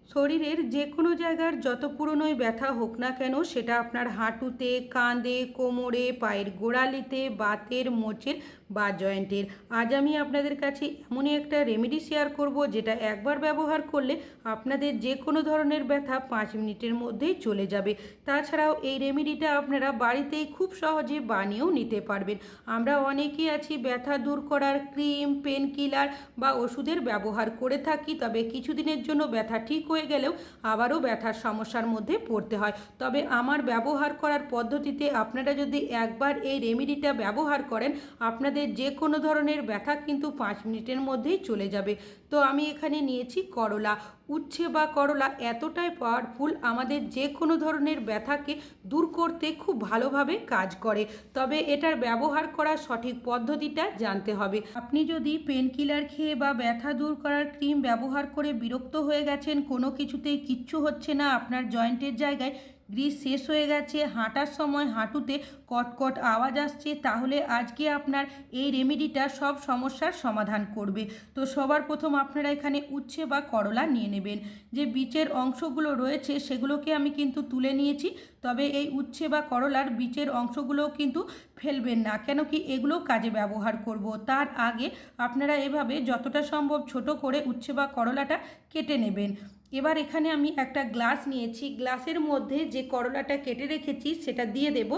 শরীরের যে কোনো জায়গার যত পুরনোই ব্যথা হোক না কেন, সেটা আপনার হাঁটুতে, কাঁধে, কোমরে, পায়ের গোড়ালিতে, বাতের, মোচের বা জয়েন্টের। আজ আমি আপনাদের কাছে এমনই একটা রেমেডি শেয়ার করব, যেটা একবার ব্যবহার করলে আপনাদের যে কোনো ধরনের ব্যথা 5 মিনিটের মধ্যেই চলে যাবে। তাছাড়াও এই রেমেডিটা আপনারা বাড়িতেই খুব সহজে বানিয়েও নিতে পারবেন। আমরা অনেকেই আছি ব্যথা দূর করার ক্রিম, পেন কিলার বা ওষুধের ব্যবহার করে থাকি, তবে কিছুদিনের জন্য ব্যথা ঠিক হয়ে গেলেও আবারও ব্যথার সমস্যার মধ্যে পড়তে হয়। তবে আমার ব্যবহার করার পদ্ধতিতে আপনারা যদি একবার এই রেমেডিটা ব্যবহার করেন, আপনাদের যে কোনো ধরনের ব্যথা কিন্তু 5 মিনিটের মধ্যেই চলে যাবে। তো আমি এখানে নিয়েছি করলা। উচ্ছে বা করলা এতটাই পাওয়ারফুল, আমাদের যে কোনো ধরনের ব্যথাকে দূর করতে খুব ভালোভাবে কাজ করে। তবে এটার ব্যবহার করার সঠিক পদ্ধতিটা জানতে হবে। আপনি যদি পেন কিলার খেয়ে বা ব্যথা দূর করার ক্রিম ব্যবহার করে বিরক্ত হয়ে গেছেন, কোনো কিছুতেই কিচ্ছু হচ্ছে না, আপনার জয়েন্টের জায়গায় গ্রিস শেষ হয়ে গেছে, হাঁটার সময় হাঁটুতে কটকট আওয়াজ আসছে, তাহলে আজকে আপনার এই রেমেডিটা সব সমস্যার সমাধান করবে। তো সবার প্রথম আপনারা এখানে উচ্ছে বা করলা নিয়ে নেবেন। যে বীজের অংশগুলো রয়েছে সেগুলোকে আমি কিন্তু তুলে নিয়েছি, তবে এই উচ্ছে বা করলার বীজের অংশগুলোও কিন্তু ফেলবেন না, কেন কি এগুলো কাজে ব্যবহার করব। তার আগে আপনারা এভাবে যতটা সম্ভব ছোট করে উচ্ছে বা করলাটা কেটে নেবেন। এবার এখানে আমি একটা গ্লাস নিয়েছি, গ্লাসের মধ্যে যে করলাটা কেটে রেখেছি সেটা দিয়ে দেব।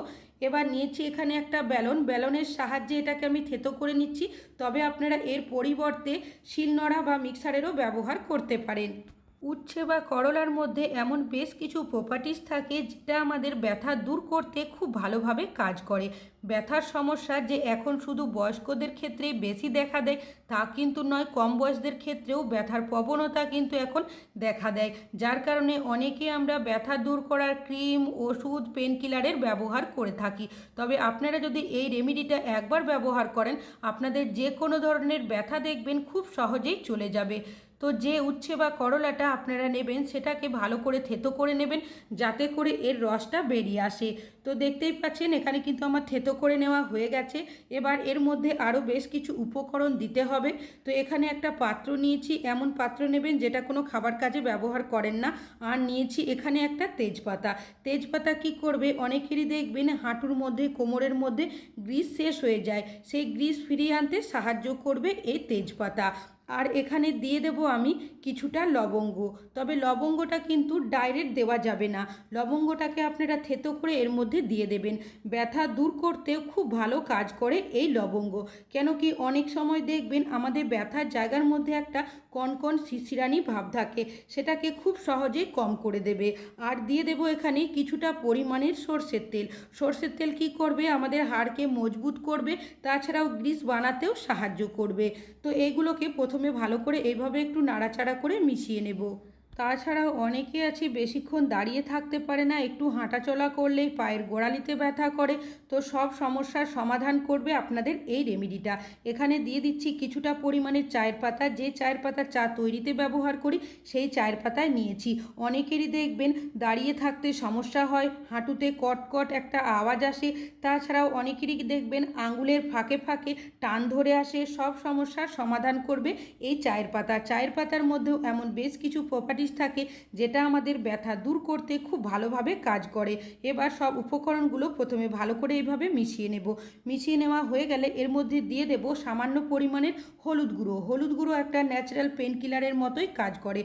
এবার নিয়েছি এখানে একটা বেলনের সাহায্যে এটাকে আমি থেতো করে নিচ্ছি। তবে আপনারা এর পরিবর্তে শিলনোড়া বা মিক্সারেরও ব্যবহার করতে পারেন। উচ্ছে বা করলার মধ্যে এমন বেশ কিছু প্রপার্টিস থাকে যেটা আমাদের ব্যথা দূর করতে খুব ভালোভাবে কাজ করে। ব্যথার সমস্যা যে এখন শুধু বয়স্কদের ক্ষেত্রেই বেশি দেখা দেয় তা কিন্তু নয়, কম বয়সদের ক্ষেত্রেও ব্যথার প্রবণতা কিন্তু এখন দেখা দেয়, যার কারণে অনেকে আমরা ব্যথা দূর করার ক্রিম, ওষুধ, পেন কিলারের ব্যবহার করে থাকি। তবে আপনারা যদি এই রেমেডিটা একবার ব্যবহার করেন, আপনাদের যে কোনো ধরনের ব্যথা দেখবেন খুব সহজেই চলে যাবে। তো যে উচ্ছে বা করলাটা আপনারা নেবেন সেটাকে ভালো করে থেতো করে নেবেন, যাতে করে এর রসটা বেরিয়ে আসে। তো দেখতেই পাচ্ছেন এখানে কিন্তু আমার থেতো করে নেওয়া হয়ে গেছে। এবার এর মধ্যে আরও বেশ কিছু উপকরণ দিতে হবে। তো এখানে একটা পাত্র নিয়েছি, এমন পাত্র নেবেন যেটা কোনো খাবার কাজে ব্যবহার করেন না। আর নিয়েছি এখানে একটা তেজপাতা। তেজপাতা কি করবে, অনেকেরই দেখবেন হাঁটুর মধ্যে, কোমরের মধ্যে গ্রিস শেষ হয়ে যায়, সেই গ্রিস ফিরিয়ে আনতে সাহায্য করবে এই তেজপাতা। আর এখানে দিয়ে দেব আমি কিছুটা লবঙ্গ। তবে লবঙ্গটা কিন্তু ডাইরেক্ট দেওয়া যাবে না, লবঙ্গটাকে আপনারা থেতো করে এর মধ্যে দিয়ে দেবেন। ব্যথা দূর করতেও খুব ভালো কাজ করে এই লবঙ্গ, কেন কি অনেক সময় দেখবেন আমাদের ব্যথার জায়গার মধ্যে একটা কনকন শিশিরানি ভাব থাকে, সেটাকে খুব সহজেই কম করে দেবে। আর দিয়ে দেব এখানে কিছুটা পরিমাণের সর্ষের তেল। সর্ষের তেল কি করবে, আমাদের হাড়কে মজবুত করবে, তাছাড়াও গ্রিস বানাতেও সাহায্য করবে। তো এইগুলোকে প্রথমে ভালো করে এইভাবে একটু নাড়াচাড়া করে মিশিয়ে নেব। তাছাড়াও অনেকে আছে বেশিক্ষণ দাঁড়িয়ে থাকতে পারে না, একটু হাঁটাচলা করলেই পায়ের গোড়ালিতে ব্যথা করে। তো সব সমস্যার সমাধান করবে আপনাদের এই রেমেডিটা। এখানে দিয়ে দিচ্ছি কিছুটা পরিমাণে চায়ের পাতা, যে চায়ের পাতা চা তৈরিতে ব্যবহার করি সেই চায়ের পাতায় নিয়েছি। অনেকেরই দেখবেন দাঁড়িয়ে থাকতে সমস্যা হয়, হাঁটুতে কটকট একটা আওয়াজ আসে, তাছাড়াও অনেকেরই দেখবেন আঙুলের ফাঁকে ফাঁকে টান ধরে আসে। সব সমস্যার সমাধান করবে এই চায়ের পাতা। চায়ের পাতার মধ্যেও এমন বেশ কিছু প্রপার্টিস থাকে যেটা আমাদের ব্যথা দূর করতে খুব ভালোভাবে কাজ করে। এবার সব উপকরণগুলো প্রথমে ভালো করে এইভাবে মিশিয়ে নেব। মিশিয়ে নেওয়া হয়ে গেলে এর মধ্যে দিয়ে দেব সামান্য পরিমাণের হলুদ গুঁড়ো। হলুদ গুঁড়ো একটা ন্যাচারাল পেন কিলারের মতোই কাজ করে।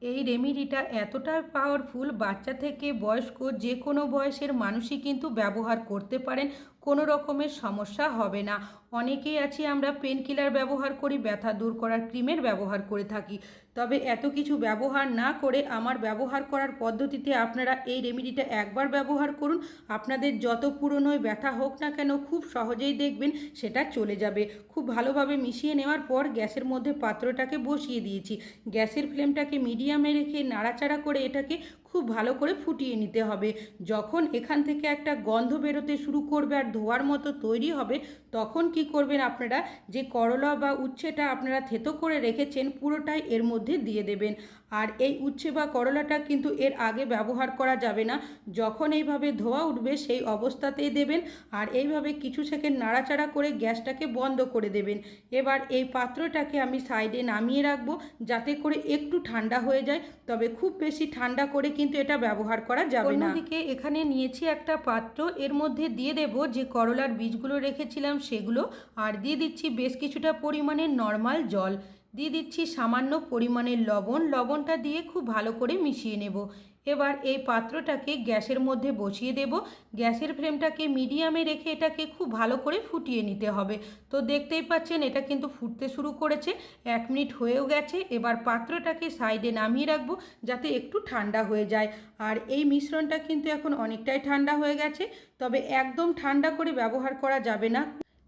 এই রেমেডিটা এতটা পাওয়ারফুল, বাচ্চা থেকে বয়স্ক যে কোনো বয়সের মানুষই কিন্তু ব্যবহার করতে পারেন, কোনো রকমের সমস্যা হবে না। অনেকেই আছি আমরা পেন কিলার ব্যবহার করি, ব্যথা দূর করার ক্রিমের ব্যবহার করে থাকি। তবে এত কিছু ব্যবহার না করে আমার ব্যবহার করার পদ্ধতিতে আপনারা এই রেমেডিটা একবার ব্যবহার করুন। আপনাদের যত পুরনোই ব্যথা হোক না কেন খুব সহজেই দেখবেন সেটা চলে যাবে। খুব ভালোভাবে মিশিয়ে নেওয়ার পর গ্যাসের মধ্যে পাত্রটাকে বসিয়ে দিয়েছি। গ্যাসের ফ্লেমটাকে মিডিয়ামে রেখে নাড়াচাড়া করে এটাকে খুব ভালো করে ফুটিয়ে নিতে হবে। যখন এখান থেকে একটা গন্ধ বেরোতে শুরু করবে আর ধোয়ার মতো তৈরি হবে, তখন কি করবেন আপনারা, যে করলা বা উচ্ছেটা আপনারা থেতো করে রেখেছেন পুরোটাই এর মধ্যে দিয়ে দেবেন। আর এই উচ্ছে বা করলাটা কিন্তু এর আগে ব্যবহার করা যাবে না। যখন এইভাবে ধোয়া উঠবে সেই অবস্থাতেই দেবেন, আর এইভাবে কিছু সেকেন্ড নাড়াচাড়া করে গ্যাসটাকে বন্ধ করে দেবেন। এবার এই পাত্রটাকে আমি সাইডে নামিয়ে রাখবো যাতে করে একটু ঠান্ডা হয়ে যায়, তবে খুব বেশি ঠান্ডা করে কিন্তু এটা ব্যবহার করা যাবে না। অন্যদিকে এখানে নিয়েছি একটা পাত্র, এর মধ্যে দিয়ে দেব যে করলার বীজগুলো রেখেছিলাম সেগুলো, আর দিয়ে দিচ্ছি বেশ কিছুটা পরিমাণে নর্মাল জল, দিয়ে দিচ্ছি সামান্য পরিমাণের লবণ। লবণটা দিয়ে খুব ভালো করে মিশিয়ে নেব। এবার এই পাত্রটাকে গ্যাসের মধ্যে বসিয়ে দেব। গ্যাসের ফ্লেমটাকে মিডিয়ামে রেখে এটাকে খুব ভালো করে ফুটিয়ে নিতে হবে। তো দেখতেই পাচ্ছেন এটা কিন্তু ফুটতে শুরু করেছে, 1 মিনিট হয়েও গেছে। এবার পাত্রটাকে সাইডে নামিয়ে রাখবো যাতে একটু ঠান্ডা হয়ে যায়। আর এই মিশ্রণটা কিন্তু এখন অনেকটাই ঠান্ডা হয়ে গেছে, তবে একদম ঠান্ডা করে ব্যবহার করা যাবে না।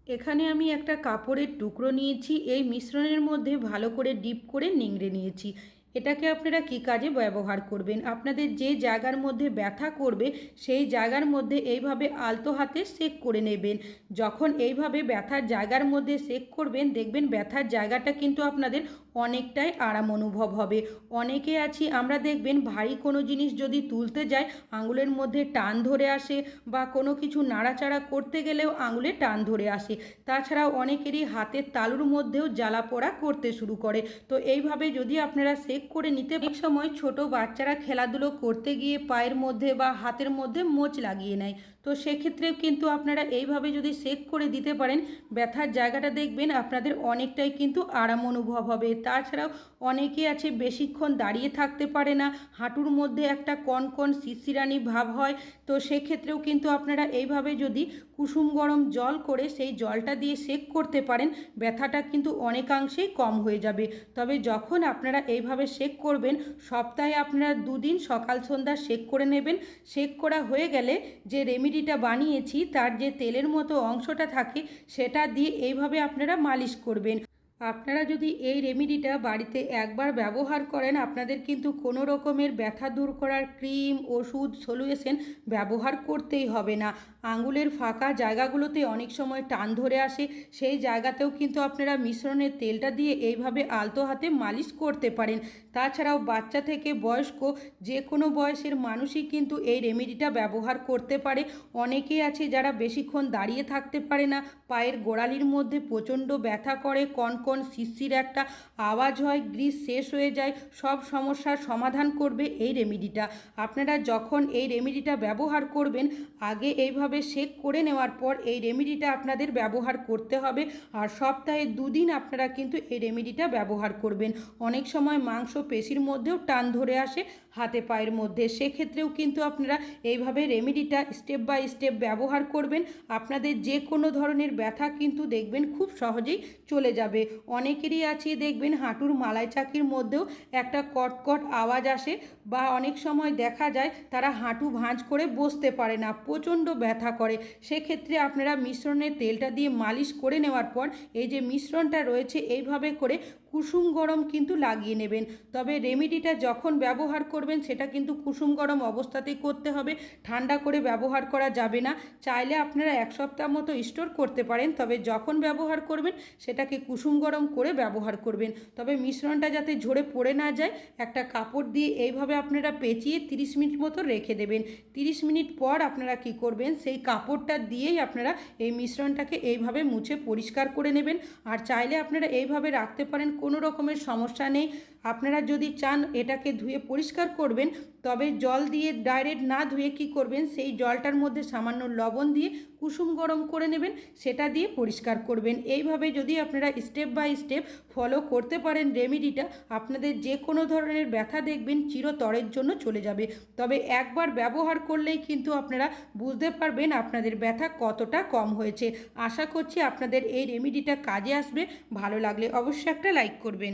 এখানে আমি একটা কাপড়ের টুকরো নিয়েছি, এই মিশ্রণের মধ্যে ভালো করে ডিপ করে নিংড়ে নিয়েছি। এটাকে আপনারা কী কাজে ব্যবহার করবেন, আপনাদের যে জায়গার মধ্যে ব্যথা করবে সেই জায়গার মধ্যে এইভাবে আলতো হাতে সেক করে নেবেন। যখন এইভাবে ব্যথার জায়গার মধ্যে সেক করবেন দেখবেন ব্যথার জায়গাটা কিন্তু আপনাদের অনেকটাই আরাম অনুভব হবে। অনেকে আছি আমরা দেখবেন ভারী কোনো জিনিস যদি তুলতে যাই আঙুলের মধ্যে টান ধরে আসে, বা কোনো কিছু নাড়াচাড়া করতে গেলেও আঙুলে টান ধরে আসে। তাছাড়াও অনেকেরই হাতের তালুর মধ্যেও জ্বালা পোড়া করতে শুরু করে। তো এইভাবে যদি আপনারা সেক করে নিতে, অনেক সময় ছোট বাচ্চারা খেলাধুলো করতে গিয়ে পায়ের মধ্যে বা হাতের মধ্যে মোচ লাগিয়ে নেয়, তো সেক্ষেত্রেও কিন্তু আপনারা এইভাবে যদি সেক করে দিতে পারেন ব্যথার জায়গাটা দেখবেন আপনাদের অনেকটাই কিন্তু আরাম অনুভব হবে। তাছাড়াও অনেকে আছে বেশিক্ষণ দাঁড়িয়ে থাকতে পারে না, হাঁটুর মধ্যে একটা কনকন শিরশিরানি ভাব হয়, তো সেক্ষেত্রেও কিন্তু আপনারা এইভাবে যদি কুসুম গরম জল করে সেই জলটা দিয়ে সেক করতে পারেন ব্যথাটা কিন্তু অনেকাংশেই কম হয়ে যাবে। তবে যখন আপনারা এইভাবে সেক করবেন সপ্তাহে আপনারা 2 দিন সকাল সন্ধ্যা সেক করে নেবেন। সেক করা হয়ে গেলে যে রেমেডিটা বানিয়েছি তার যে তেলের মতো অংশটা থাকে সেটা দিয়ে এইভাবে আপনারা মালিশ করবেন। আপনারা যদি এই রেমেডিটা বাড়িতে একবার ব্যবহার করেন আপনাদের কিন্তু কোনো রকমের ব্যথা দূর করার ক্রিম, ওষুধ, সলিউশন ব্যবহার করতেই হবে না। আঙুলের ফাঁকা জায়গাগুলোতে অনেক সময় টান ধরে আসে, সেই জায়গাতেও কিন্তু আপনারা মিশ্রণের তেলটা দিয়ে এইভাবে আলতো হাতে মালিশ করতে পারেন। তাছাড়াও বাচ্চা থেকে বয়স্ক যে কোনো বয়সের মানুষই কিন্তু এই রেমেডিটা ব্যবহার করতে পারে। অনেকেই আছে যারা বেশিক্ষণ দাঁড়িয়ে থাকতে পারে না, পায়ের গোড়ালির মধ্যে প্রচণ্ড ব্যথা করে, কনকন শিরশির একটা আওয়াজ হয়, গ্রিস শেষ হয়ে যায়, সব সমস্যার সমাধান করবে এই রেমেডিটা। আপনারা যখন এই রেমেডিটা ব্যবহার করবেন আগে এইভাবে সেক করে নেওয়ার পর এই রেমেডিটা আপনাদের ব্যবহার করতে হবে। আর সপ্তাহে 2 দিন আপনারা কিন্তু এই রেমেডিটা ব্যবহার করবেন। অনেক সময় মাংস পেশির মধ্যেও টান ধরে আসে হাতে পায়ের মধ্যে, সেক্ষেত্রেও কিন্তু আপনারা এইভাবে রেমেডিটা স্টেপ বাই স্টেপ ব্যবহার করবেন। আপনাদের যে কোনো ধরনের ব্যথা কিন্তু দেখবেন খুব সহজেই চলে যাবে। অনেকেরই আছে দেখবেন হাঁটুর মালাই চাকির মধ্যেও একটা কটকট আওয়াজ আসে, বা অনেক সময় দেখা যায় তারা হাঁটু ভাঁজ করে বসতে পারে না, প্রচণ্ড ব্যথা করে। সেক্ষেত্রে আপনারা মিশ্রণের তেলটা দিয়ে মালিশ করে নেওয়ার পর এই যে মিশ্রণটা রয়েছে এইভাবে করে কুসুম গরম কিন্তু লাগিয়ে নেবেন। তবে রেমেডিটা যখন ব্যবহার করবেন সেটা কিন্তু কুসুম গরম অবস্থাতেই করতে হবে, ঠান্ডা করে ব্যবহার করা যাবে না। চাইলে আপনারা 1 সপ্তাহ মতো স্টোর করতে পারেন, তবে যখন ব্যবহার করবেন সেটাকে কুসুম গরম করে ব্যবহার করবেন। তবে মিশ্রণটা যাতে ঝরে পড়ে না যায় একটা কাপড় দিয়ে এইভাবে আপনারা পেঁচিয়ে 30 মিনিট মতো রেখে দেবেন। 30 মিনিট পর আপনারা কি করবেন সেই কাপড়টা দিয়েই আপনারা এই মিশ্রণটাকে এইভাবে মুছে পরিষ্কার করে নেবেন। আর চাইলে আপনারা এইভাবে রাখতে পারেন, কোনো রকমের সমস্যা নেই। আপনারা যদি চান এটাকে ধুয়ে পরিষ্কার করবেন, তবে জল দিয়ে ডাইরেক্ট না ধুয়ে কি করবেন সেই জলটার মধ্যে সামান্য লবণ দিয়ে কুসুম গরম করে নেবেন, সেটা দিয়ে পরিষ্কার করবেন। এইভাবে যদি আপনারা স্টেপ বাই স্টেপ ফলো করতে পারেন রেমেডিটা আপনাদের যে কোনো ধরনের ব্যথা দেখবেন চিরতরের জন্য চলে যাবে। তবে একবার ব্যবহার করলেই কিন্তু আপনারা বুঝতে পারবেন আপনাদের ব্যথা কতটা কম হয়েছে। আশা করছি আপনাদের এই রেমেডিটা কাজে আসবে। ভালো লাগলে অবশ্যই একটা লাইক করবেন।